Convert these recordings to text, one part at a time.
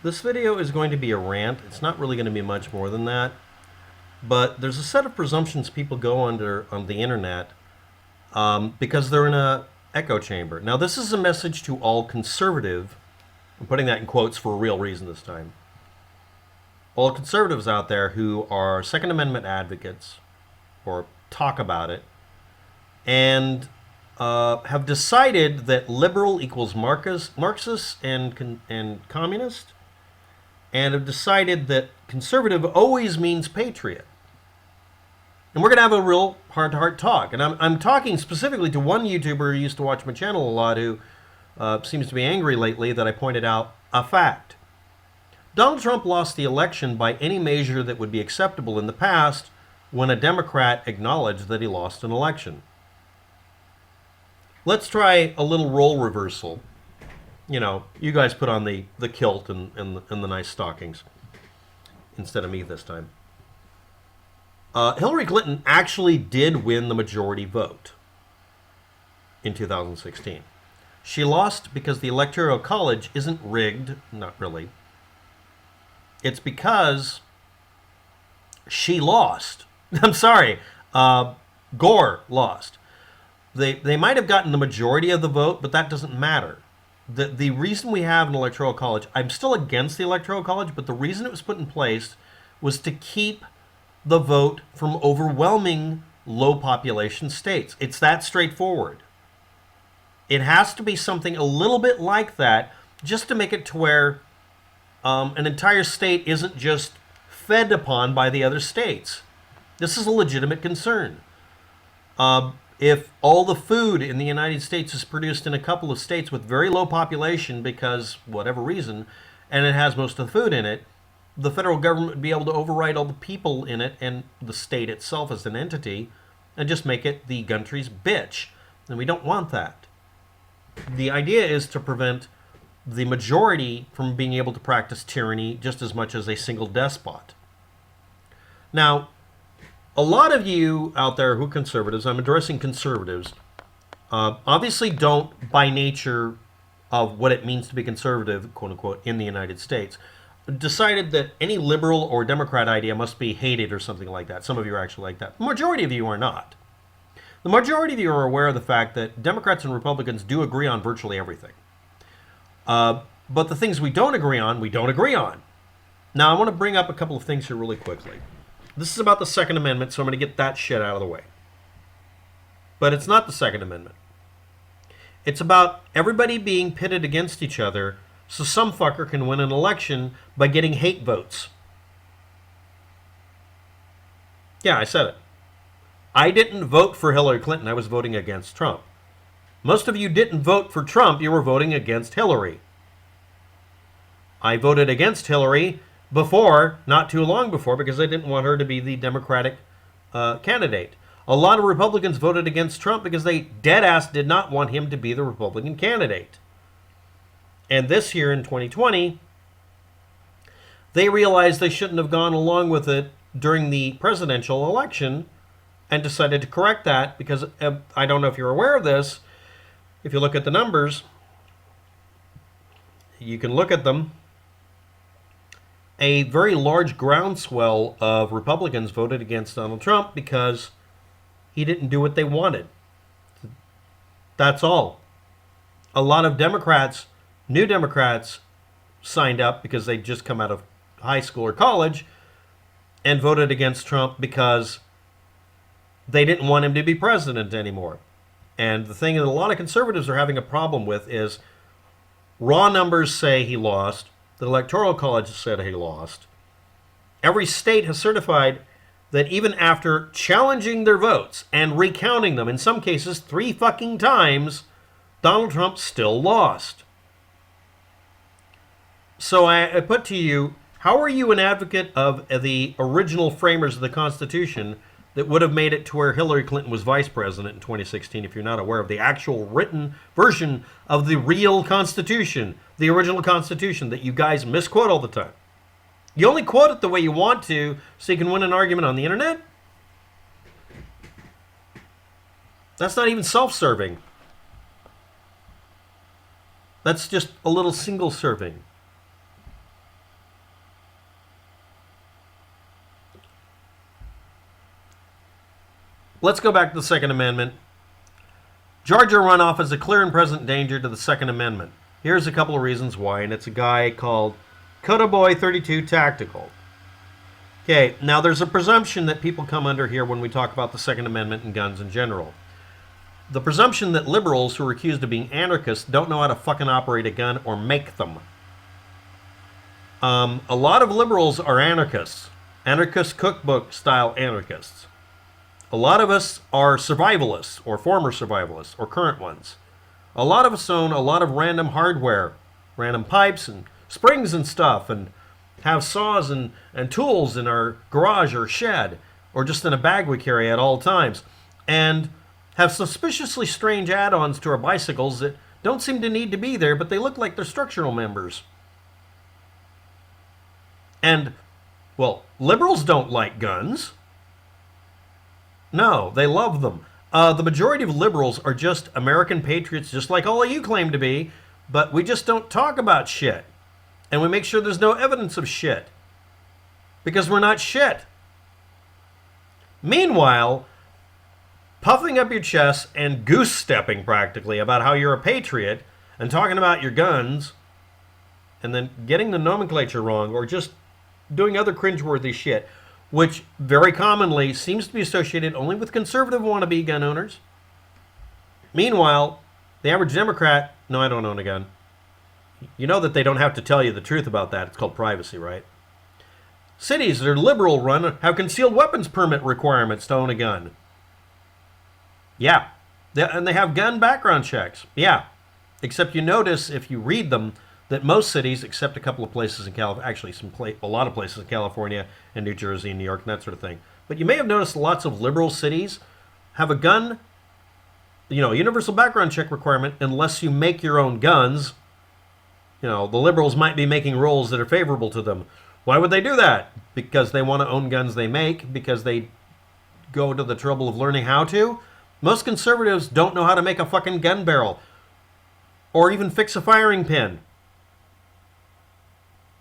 This video is going to be a rant. It's not really going to be much more than that. But there's a set of presumptions people go under on the internet because they're in a echo chamber. Now, this is a message to all conservative. I'm putting that in quotes for a real reason this time. All conservatives out there who are Second Amendment advocates or talk about it and have decided that liberal equals Marxist and communist, and have decided that conservative always means patriot. And we're going to have a real heart-to-heart talk. And I'm talking specifically to one YouTuber who used to watch my channel a lot who seems to be angry lately that I pointed out a fact. Donald Trump lost the election by any measure that would be acceptable in the past when a Democrat acknowledged that he lost an election. Let's try a little role reversal. You know, you guys put on the kilt and the nice stockings instead of me this time. Hillary Clinton actually did win the majority vote in 2016. She lost because the Electoral College isn't rigged, not really. It's because she lost. I'm sorry, Gore lost. They might have gotten the majority of the vote, but that doesn't matter. The reason we have an Electoral College, I'm still against the Electoral College, but the reason it was put in place was to keep the vote from overwhelming low population states. It's that straightforward. It has to be something a little bit like that just to make it to where an entire state isn't just fed upon by the other states. This is a legitimate concern. If all the food in the United States is produced in a couple of states with very low population because whatever reason, and it has most of the food in it, the federal government would be able to override all the people in it and the state itself as an entity and just make it the country's bitch. And we don't want that. The idea is to prevent the majority from being able to practice tyranny just as much as a single despot. Now, a lot of you out there who are conservatives, I'm addressing conservatives, obviously don't, by nature of what it means to be conservative, quote unquote, in the United States, decided that any liberal or Democrat idea must be hated or something like that. Some of you are actually like that. The majority of you are not. The majority of you are aware of the fact that Democrats and Republicans do agree on virtually everything. But the things we don't agree on, we don't agree on. Now, I want to bring up a couple of things here really quickly. This is about the Second Amendment, so I'm going to get that shit out of the way. But it's not the Second Amendment. It's about everybody being pitted against each other so some fucker can win an election by getting hate votes. Yeah, I said it. I didn't vote for Hillary Clinton. I was voting against Trump. Most of you didn't vote for Trump. You were voting against Hillary. I voted against Hillary before, not too long before, because I didn't want her to be the Democratic candidate. A lot of Republicans voted against Trump because they dead-ass did not want him to be the Republican candidate. And this year in 2020, they realized they shouldn't have gone along with it during the presidential election and decided to correct that because, I don't know if you're aware of this, if you look at the numbers, you can look at them. A very large groundswell of Republicans voted against Donald Trump because he didn't do what they wanted. That's all. A lot of Democrats, new Democrats, signed up because they'd just come out of high school or college and voted against Trump because they didn't want him to be president anymore. And the thing that a lot of conservatives are having a problem with is raw numbers say he lost. The Electoral College said he lost. Every state has certified that even after challenging their votes and recounting them, in some cases 3 fucking times, Donald Trump still lost. So I put to you, how are you an advocate of the original framers of the Constitution that would have made it to where Hillary Clinton was vice president in 2016 if you're not aware of the actual written version of the real Constitution, the original Constitution that you guys misquote all the time? You only quote it the way you want to so you can win an argument on the internet? That's not even self-serving. That's just a little single serving. let's go back to the Second Amendment. Georgia runoff is a clear and present danger to the Second Amendment. Here's a couple of reasons why, and it's a guy called Codaboy 32 Tactical. Okay, now there's a presumption that people come under here when we talk about the Second Amendment and guns in general. The presumption that liberals who are accused of being anarchists don't know how to fucking operate a gun or make them. A lot of liberals are anarchists. Anarchist cookbook style anarchists. A lot of us are survivalists, or former survivalists, or current ones. A lot of us own a lot of random hardware, random pipes and springs and stuff, and have saws and tools in our garage or shed, or just in a bag we carry at all times, and have suspiciously strange add-ons to our bicycles that don't seem to need to be there, but they look like they're structural members. And, well, liberals don't like guns. No, they love them. The majority of liberals are just American patriots, just like all of you claim to be, but we just don't talk about shit. And we make sure there's no evidence of shit. Because we're not shit. Meanwhile, puffing up your chest and goose-stepping practically about how you're a patriot and talking about your guns and then getting the nomenclature wrong or just doing other cringeworthy shit, which very commonly seems to be associated only with conservative wannabe gun owners. Meanwhile, the average Democrat, no, I don't own a gun. You know that they don't have to tell you the truth about that. It's called privacy, right? Cities that are liberal run have concealed weapons permit requirements to own a gun. Yeah. And they have gun background checks. Yeah. Except you notice, if you read them, that most cities, except a couple of places in California, actually a lot of places in California and New Jersey and New York and that sort of thing. But you may have noticed lots of liberal cities have a gun, universal background check requirement unless you make your own guns. The liberals might be making rules that are favorable to them. Why would they do that? Because they want to own guns they make, because they go to the trouble of learning how to. Most conservatives don't know how to make a fucking gun barrel or even fix a firing pin.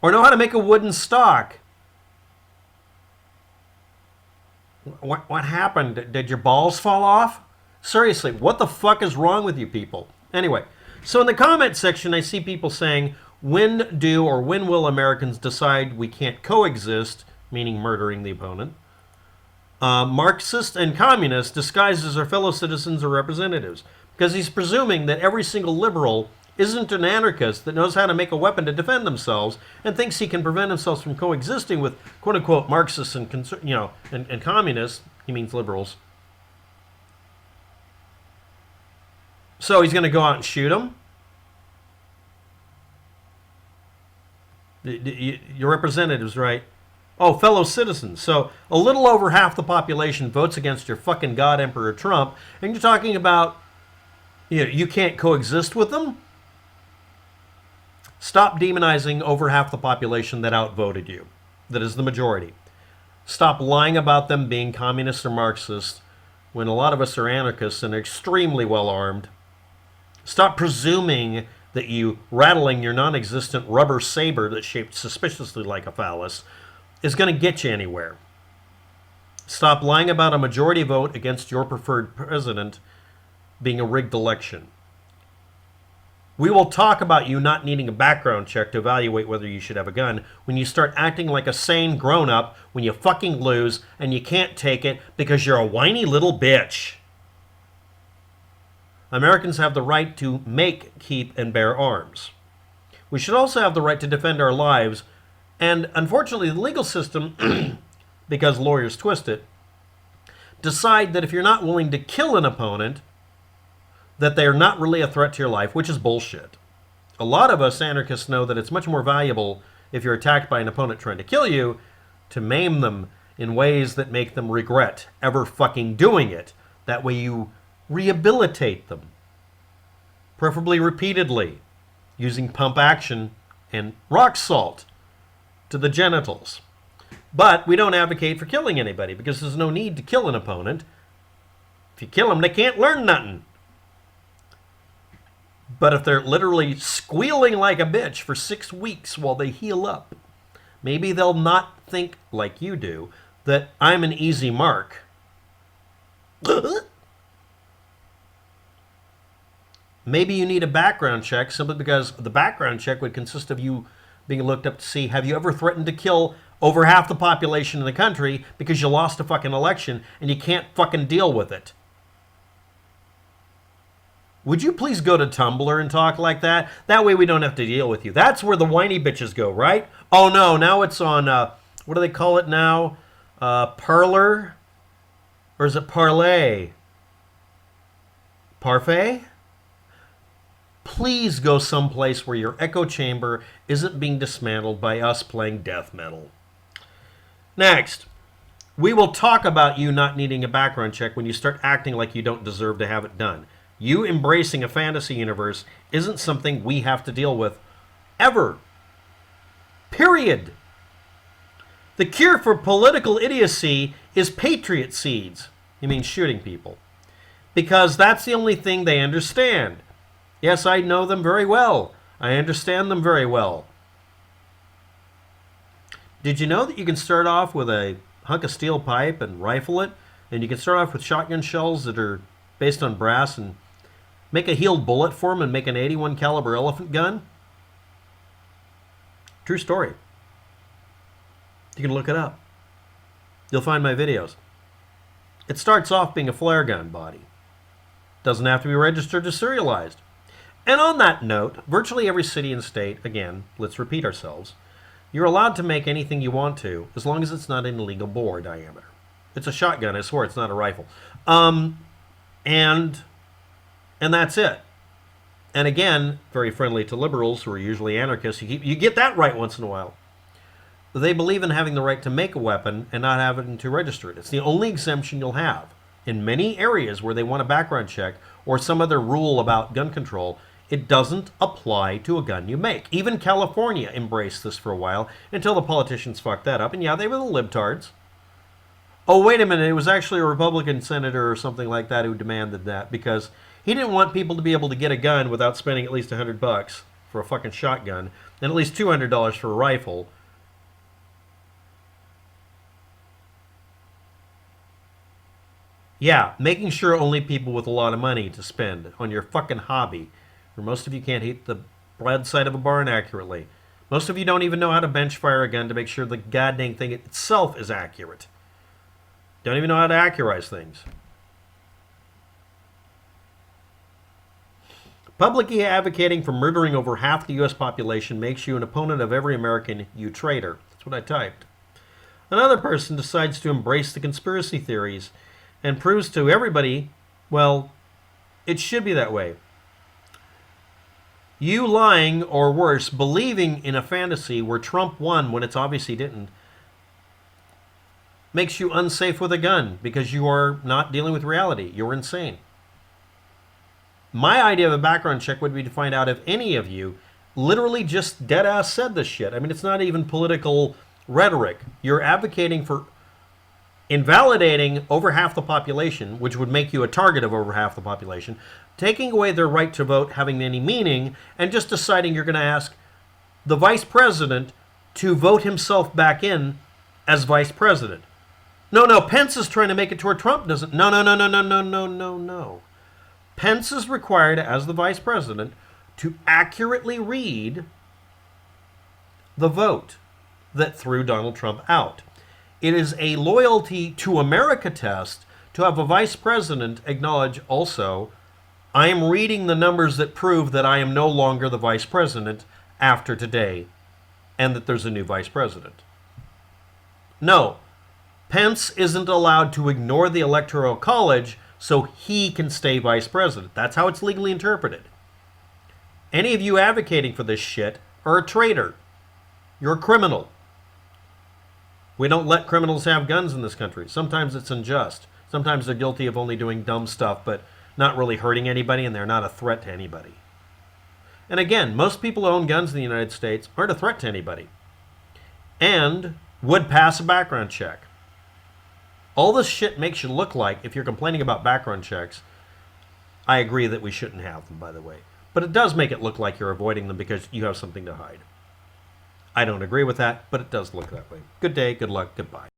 Or know how to make a wooden stock. What happened? Did your balls fall off? Seriously, what the fuck is wrong with you people? Anyway, so in the comment section, I see people saying, when do or when will Americans decide we can't coexist, meaning murdering the opponent? Marxist and communist disguised as our fellow citizens or representatives. Because he's presuming that every single liberal isn't an anarchist that knows how to make a weapon to defend themselves and thinks he can prevent himself from coexisting with quote-unquote Marxists and and communists. He means liberals. So he's going to go out and shoot them? Your representatives, right? Oh, fellow citizens. So a little over half the population votes against your fucking God Emperor Trump, and you're talking about you can't coexist with them? Stop demonizing over half the population that outvoted you. That is the majority. Stop lying about them being communists or Marxists when a lot of us are anarchists and extremely well armed. Stop presuming that you rattling your non-existent rubber saber that's shaped suspiciously like a phallus is going to get you anywhere. Stop lying about a majority vote against your preferred president being a rigged election. We will talk about you not needing a background check to evaluate whether you should have a gun when you start acting like a sane grown-up when you fucking lose and you can't take it because you're a whiny little bitch. Americans have the right to make, keep, and bear arms. We should also have the right to defend our lives, and unfortunately the legal system, because lawyers twist it, decide that if you're not willing to kill an opponent, that they are not really a threat to your life, which is bullshit. A lot of us anarchists know that it's much more valuable if you're attacked by an opponent trying to kill you to maim them in ways that make them regret ever fucking doing it. That way you rehabilitate them, preferably repeatedly, using pump action and rock salt to the genitals. But we don't advocate for killing anybody because there's no need to kill an opponent. If you kill them, they can't learn nothing. But if they're literally squealing like a bitch for 6 weeks while they heal up, maybe they'll not think like you do, that I'm an easy mark. Maybe you need a background check simply because the background check would consist of you being looked up to see, have you ever threatened to kill over half the population in the country because you lost a fucking election and you can't fucking deal with it? Would you please go to Tumblr and talk like that? That way we don't have to deal with you. That's where the whiny bitches go, right? Oh no, now it's on, what do they call it now? Parlor? Or is it Parlay? Parfait? Please go someplace where your echo chamber isn't being dismantled by us playing death metal. Next, we will talk about you not needing a background check when you start acting like you don't deserve to have it done. You embracing a fantasy universe isn't something we have to deal with ever. Period. The cure for political idiocy is patriot seeds. You mean shooting people. Because that's the only thing they understand. Yes, I know them very well. I understand them very well. Did you know that you can start off with a hunk of steel pipe and rifle it? And you can start off with shotgun shells that are based on brass and make a healed bullet for them and make an 81 caliber elephant gun? True story. You can look it up. You'll find my videos. It starts off being a flare gun body. Doesn't have to be registered or serialized. And on that note, virtually every city and state, again, let's repeat ourselves, you're allowed to make anything you want to, as long as it's not an illegal bore diameter. It's a shotgun, I swear, it's not a rifle. And that's it. And again, very friendly to liberals, who are usually anarchists, you get that right once in a while. They believe in having the right to make a weapon and not having to register it. It's the only exemption you'll have. In many areas where they want a background check or some other rule about gun control, it doesn't apply to a gun you make. Even California embraced this for a while until the politicians fucked that up. And yeah, they were the libtards. Oh, wait a minute. It was actually a Republican senator or something like that who demanded that because he didn't want people to be able to get a gun without spending at least $100 for a fucking shotgun and at least $200 for a rifle. Yeah, making sure only people with a lot of money to spend on your fucking hobby. Where most of you can't hit the broadside of a barn accurately. Most of you don't even know how to bench fire a gun to make sure the goddamn thing itself is accurate. Don't even know how to accurize things. Publicly advocating for murdering over half the U.S. population makes you an opponent of every American, you traitor. That's what I typed. Another person decides to embrace the conspiracy theories and proves to everybody, well, it should be that way. You lying, or worse, believing in a fantasy where Trump won when it's obvious he didn't, makes you unsafe with a gun because you are not dealing with reality. You're insane. My idea of a background check would be to find out if any of you literally just dead-ass said this shit. I mean, it's not even political rhetoric. You're advocating for invalidating over half the population, which would make you a target of over half the population, taking away their right to vote having any meaning, and just deciding you're going to ask the vice president to vote himself back in as vice president. No, Pence is trying to make it to where Trump doesn't. No. Pence is required as the vice president to accurately read the vote that threw Donald Trump out. It is a loyalty to America test to have a vice president acknowledge also, I am reading the numbers that prove that I am no longer the vice president after today and that there's a new vice president. No, Pence isn't allowed to ignore the Electoral College so he can stay vice president. That's how it's legally interpreted. Any of you advocating for this shit are a traitor. You're a criminal. We don't let criminals have guns in this country. Sometimes it's unjust. Sometimes they're guilty of only doing dumb stuff, but not really hurting anybody, and they're not a threat to anybody. And again, most people who own guns in the United States aren't a threat to anybody and would pass a background check. All this shit makes you look like, if you're complaining about background checks, I agree that we shouldn't have them, by the way. But it does make it look like you're avoiding them because you have something to hide. I don't agree with that, but it does look that way. Good day, good luck, goodbye.